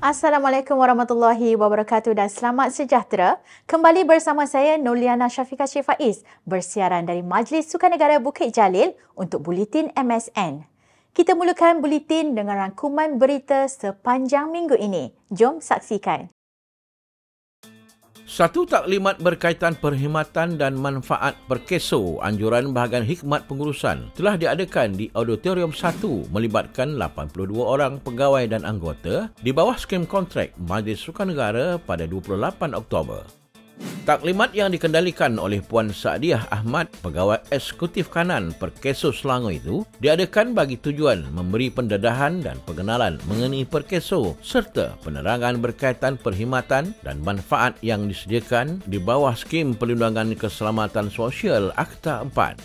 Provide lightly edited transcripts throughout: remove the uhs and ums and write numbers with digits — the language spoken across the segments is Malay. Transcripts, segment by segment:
Assalamualaikum warahmatullahi wabarakatuh dan selamat sejahtera. Kembali bersama saya Nurliana Syafiqah Cik Faiz bersiaran dari Majlis Sukan Negara Bukit Jalil untuk Buletin MSN. Kita mulakan buletin dengan rangkuman berita sepanjang minggu ini. Jom saksikan. Satu taklimat berkaitan perkhidmatan dan manfaat perkeso anjuran bahagian hikmat pengurusan telah diadakan di Auditorium 1 melibatkan 82 orang pegawai dan anggota di bawah skim kontrak Majlis Sukan Negara pada 28 Oktober. Taklimat yang dikendalikan oleh Puan Saadiah Ahmad, Pegawai Eksekutif Kanan Perkeso Selangor itu, diadakan bagi tujuan memberi pendedahan dan pengenalan mengenai perkeso serta penerangan berkaitan perkhidmatan dan manfaat yang disediakan di bawah skim Perlindungan Keselamatan Sosial Akta 4.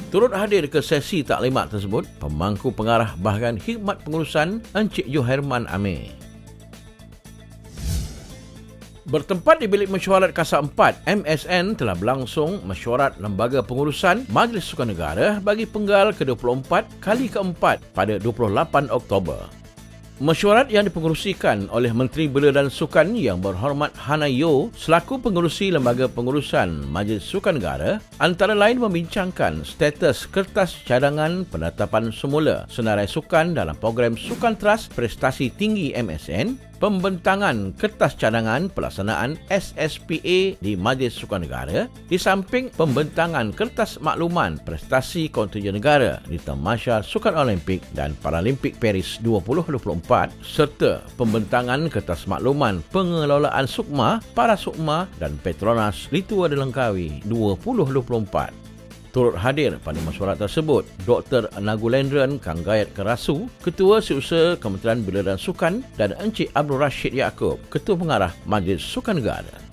Turut hadir ke sesi taklimat tersebut, Pemangku Pengarah Bahagian Hikmat Pengurusan Encik Joherman Amir. Bertempat di Bilik Mesyuarat Kasar 4, MSN telah berlangsung mesyuarat Lembaga Pengurusan Majlis Sukan Negara bagi penggal ke-24 kali keempat pada 28 Oktober. Mesyuarat yang dipengerusikan oleh Menteri Belia dan Sukan Yang Berhormat Hana Yeoh selaku pengerusi Lembaga Pengurusan Majlis Sukan Negara antara lain membincangkan status kertas cadangan penetapan semula senarai sukan dalam program Sukan Trust Prestasi Tinggi MSN, pembentangan kertas cadangan pelaksanaan SSPA di Majlis Sukan Negara, di samping pembentangan kertas makluman prestasi kontingen negara di Tamasya Sukan Olimpik dan Paralimpik Paris 2024 serta pembentangan kertas makluman pengelolaan Sukma, Parasukma dan Petronas Litua de Langkawi 2024. Turut hadir pada mesyuarat tersebut Dr. Nagulendran Kanggayat Kerasu, Ketua Setiausaha Kementerian Belia dan Sukan, dan Encik Abdul Rashid Yaakob, Ketua Pengarah Majlis Sukan Negara.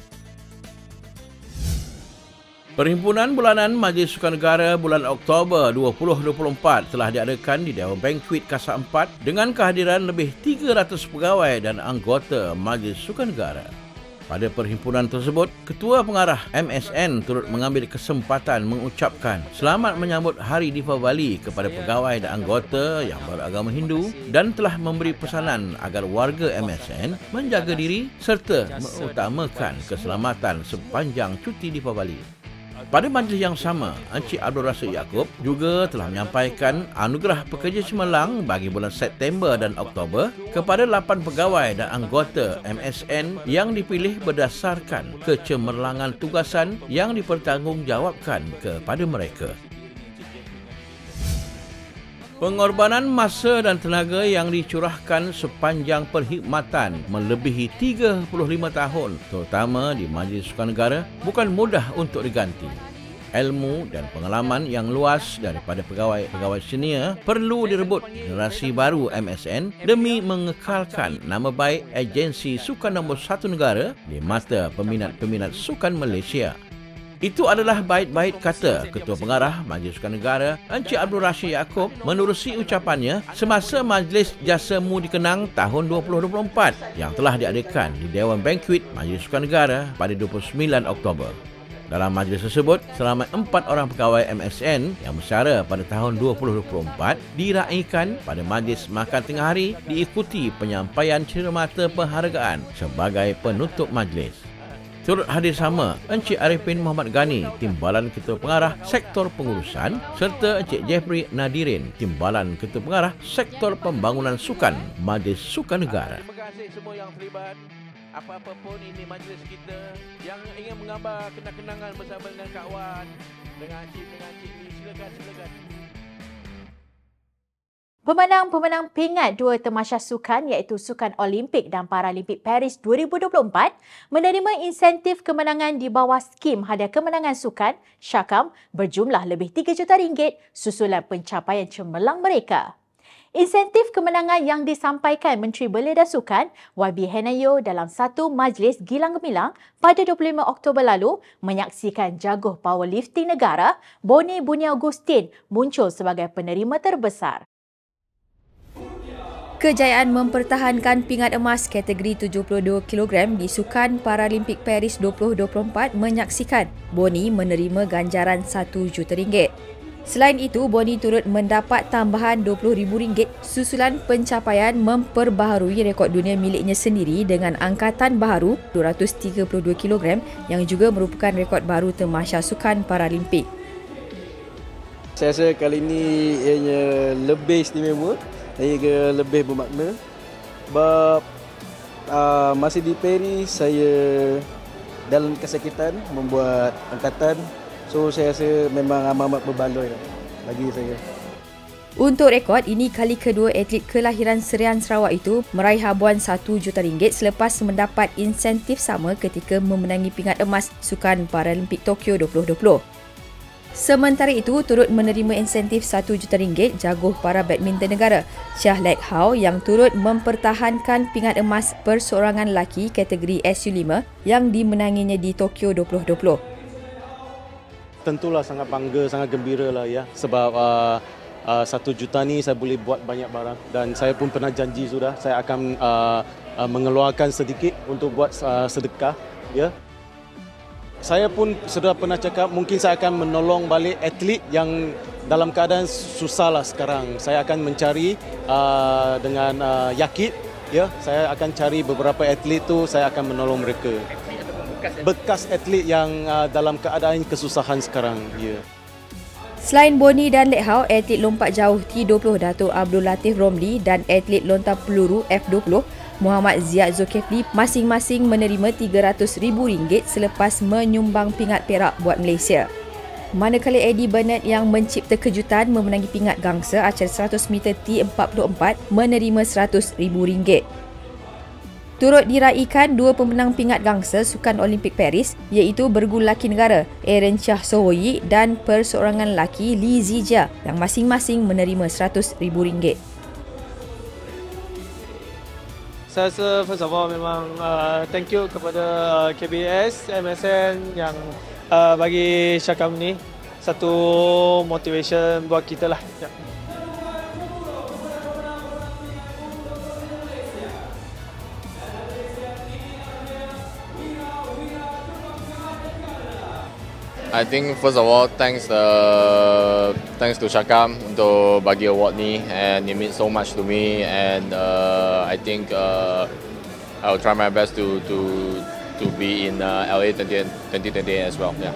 Perhimpunan Bulanan Majlis Sukan Negara bulan Oktober 2024 telah diadakan di Dewan Bankuet Kasar 4 dengan kehadiran lebih 300 pegawai dan anggota Majlis Sukan Negara. Pada perhimpunan tersebut, Ketua Pengarah MSN turut mengambil kesempatan mengucapkan selamat menyambut Hari Deepavali kepada pegawai dan anggota yang beragama Hindu dan telah memberi pesanan agar warga MSN menjaga diri serta mengutamakan keselamatan sepanjang cuti Deepavali. Pada majlis yang sama, Encik Abdul Rashid Yaakob juga telah menyampaikan anugerah pekerja cemerlang bagi bulan September dan Oktober kepada 8 pegawai dan anggota MSN yang dipilih berdasarkan kecemerlangan tugasan yang dipertanggungjawabkan kepada mereka. Pengorbanan masa dan tenaga yang dicurahkan sepanjang perkhidmatan melebihi 35 tahun, terutama di Majlis Sukan Negara, bukan mudah untuk diganti. Ilmu dan pengalaman yang luas daripada pegawai-pegawai senior perlu direbut generasi baru MSN demi mengekalkan nama baik agensi sukan nombor 1 negara di mata peminat-peminat sukan Malaysia. Itu adalah bait-bait kata Ketua Pengarah Majlis Sukan Negara Encik Abdul Rashid Yaakob menerusi ucapannya semasa Majlis Jasa Mu Dikenang tahun 2024 yang telah diadakan di Dewan Bankuet Majlis Sukan Negara pada 29 Oktober. Dalam majlis tersebut, selamat 4 orang pegawai MSN yang bersara pada tahun 2024 diraikan pada Majlis Makan Tengah Hari diikuti penyampaian cermata penghargaan sebagai penutup majlis. Turut hadir sama Encik Arifin Muhammad Ghani, Timbalan Ketua Pengarah Sektor Pengurusan, serta Encik Jeffrey Nadirin, Timbalan Ketua Pengarah Sektor Pembangunan Sukan Majlis Sukan Negara. Terima kasih semua yang terlibat. Apa-apa pun ini majlis kita yang ingin menggambar kenang-kenangan bersama dengan kawan, dengan Encik ni, silakan. Pemenang-pemenang pingat dua tamasya sukan iaitu Sukan Olimpik dan Paralimpik Paris 2024 menerima insentif kemenangan di bawah skim Hadiah Kemenangan Sukan Syakam berjumlah lebih RM3 juta susulan pencapaian cemerlang mereka. Insentif kemenangan yang disampaikan Menteri Belia dan Sukan YB Hana Yeoh dalam satu majlis gilang gemilang pada 25 Oktober lalu menyaksikan jaguh powerlifting negara Boni Buni Augustin muncul sebagai penerima terbesar. Kejayaan mempertahankan pingat emas kategori 72 kg di Sukan Paralimpik Paris 2024 menyaksikan Boni menerima ganjaran RM1 juta. Selain itu, Boni turut mendapat tambahan RM20,000 susulan pencapaian memperbaharui rekod dunia miliknya sendiri dengan angkatan baharu 232 kg yang juga merupakan rekod baru Tamasya Sukan Paralimpik. Saya rasa kali ini ianya lebih istimewa dan juga lebih bermakna. Sebab masa di Paris saya dalam kesakitan membuat angkatan. So saya rasa memang amat berbaloi bagi saya. Untuk rekod, ini kali kedua atlet kelahiran Serian Sarawak itu meraih habuan RM1 juta selepas mendapat insentif sama ketika memenangi pingat emas Sukan Paralimpik Tokyo 2020. Sementara itu, turut menerima insentif RM1 juta jaguh para badminton negara Shah Lek Hao yang turut mempertahankan pingat emas perseorangan lelaki kategori SU5 yang dimenanginya di Tokyo 2020. Tentulah sangat bangga, sangat gembira lah ya, sebab 1 juta ni saya boleh buat banyak barang dan saya pun pernah janji sudah saya akan mengeluarkan sedikit untuk buat sedekah ya. Saya pun sudah pernah cakap mungkin saya akan menolong balik atlet yang dalam keadaan susah lah sekarang. Saya akan mencari dengan yakin ya, saya akan cari beberapa atlet tu, saya akan menolong mereka. Bekas atlet yang dalam keadaan kesusahan sekarang. Yeah. Selain Boni dan Lek Hao, atlet lompat jauh T20 Dato' Abdul Latif Romli dan atlet lontar peluru F20 Muhammad Ziyad Zulkifli masing-masing menerima RM300,000 selepas menyumbang pingat perak buat Malaysia. Manakala Eddie Burnett yang mencipta kejutan memenangi pingat gangsa acara 100 meter T44 menerima RM100,000. Turut diraikan dua pemenang pingat gangsa Sukan Olimpik Paris iaitu bergu lelaki negara Aaron Shah Sohoyi dan perseorangan lelaki Li Zijia yang masing-masing menerima RM100,000. Saya rasa first of all memang thank you kepada KBS, MSN yang bagi Syakam ni satu motivation buat kita lah. Ya. I think first of all, thanks to Syakam untuk bagi award ni, and it means so much to me, and I think I'll try my best to be in LA 2028 as well. Yeah.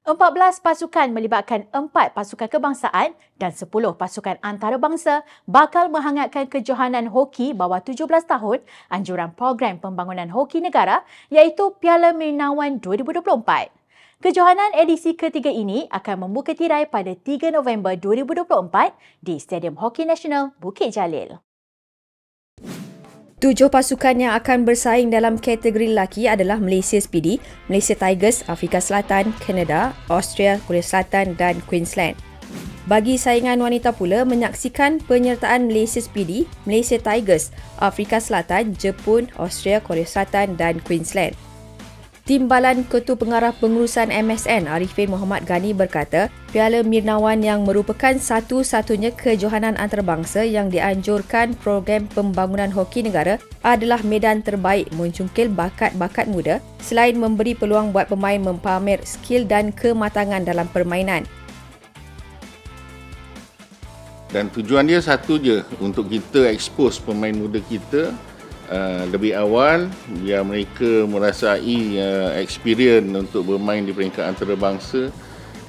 Empat 14 pasukan melibatkan 4 pasukan kebangsaan dan 10 pasukan antarabangsa bakal menghangatkan kejohanan hoki bawah 17 tahun anjuran program pembangunan hoki negara iaitu Piala Mirnawan 2024. Kejohanan edisi ketiga ini akan membuka tirai pada 3 November 2024 di Stadium Hoki Nasional Bukit Jalil. 7 pasukan yang akan bersaing dalam kategori lelaki adalah Malaysia Speedy, Malaysia Tigers, Afrika Selatan, Kanada, Austria, Korea Selatan dan Queensland. Bagi saingan wanita pula, menyaksikan penyertaan Malaysia Speedy, Malaysia Tigers, Afrika Selatan, Jepun, Austria, Korea Selatan dan Queensland. Timbalan Ketua Pengarah Pengurusan MSN Arifin Muhammad Ghani berkata, Piala Mirnawan yang merupakan satu-satunya kejohanan antarabangsa yang dianjurkan program pembangunan hoki negara adalah medan terbaik mencungkil bakat-bakat muda selain memberi peluang buat pemain mempamer skil dan kematangan dalam permainan. Dan tujuan dia satu je, untuk kita expose pemain muda kita lebih awal biar mereka merasai experience untuk bermain di peringkat antarabangsa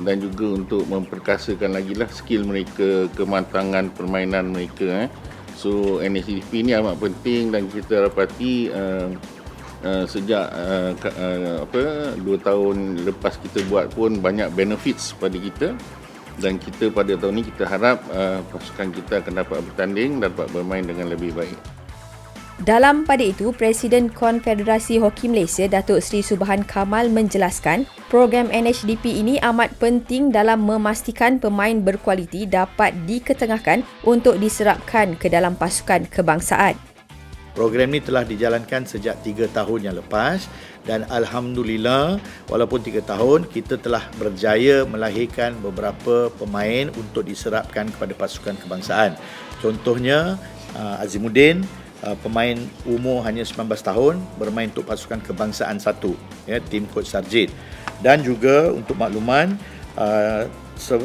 dan juga untuk memperkasakan lagi lah skill mereka, kematangan permainan mereka. So NSDP ni amat penting dan kita dapati sejak 2 tahun lepas kita buat pun banyak benefits pada kita, dan kita pada tahun ni kita harap pasukan kita akan dapat bertanding dan dapat bermain dengan lebih baik. Dalam pada itu, Presiden Konfederasi Hoki Malaysia Datuk Seri Subhan Kamal menjelaskan program NHDP ini amat penting dalam memastikan pemain berkualiti dapat diketengahkan untuk diserapkan ke dalam pasukan kebangsaan. Program ini telah dijalankan sejak 3 tahun yang lepas dan Alhamdulillah walaupun 3 tahun kita telah berjaya melahirkan beberapa pemain untuk diserapkan kepada pasukan kebangsaan. Contohnya Azimuddin, pemain umur hanya 19 tahun bermain untuk pasukan kebangsaan 1, ya, tim Coach Sarjit. Dan juga untuk makluman,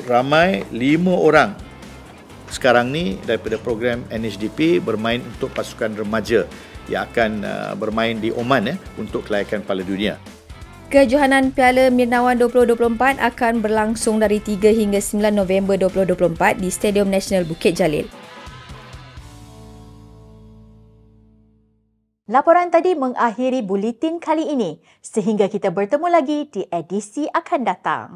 ramai 5 orang sekarang ni daripada program NHDP bermain untuk pasukan remaja yang akan bermain di Oman untuk kelayakan Piala Dunia. Kejohanan Piala Mirnawan 2024 akan berlangsung dari 3 hingga 9 November 2024 di Stadium Nasional Bukit Jalil. Laporan tadi mengakhiri buletin kali ini. Sehingga kita bertemu lagi di edisi akan datang.